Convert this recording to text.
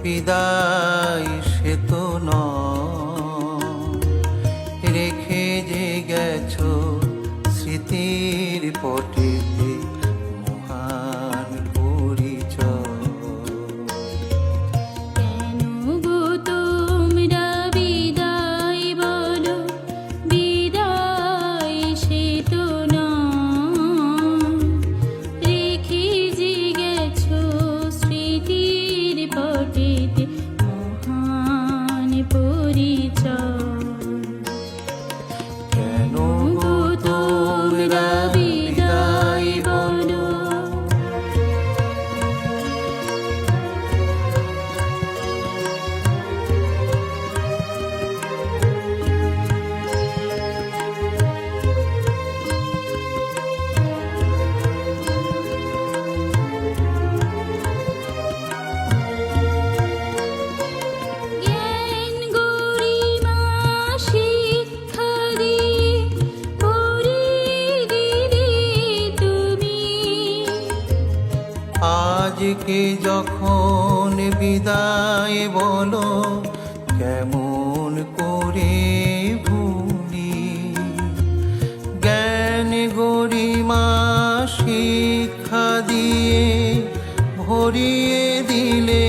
বিদায় সে তো নয়, রেখে যে গেছো স্মৃতির পটেতে মহান পরিচয়। কেন গো তোমরা বিদায় বলো, বিদায় সে তো নয়, রেখে যে গেছো স্মৃতির পটেতে মহান পরিচয়। কেন গো তোমরা বিদায় বলো। জ্ঞান গরিমা শিক্ষা দিয়ে ভরিয়ে দিলে তুমি, আজকে যখন বিদায় বলো কেমন করে ভুলি। জ্ঞান গরিমা শিক্ষা দিয়ে ভরিয়ে দিলে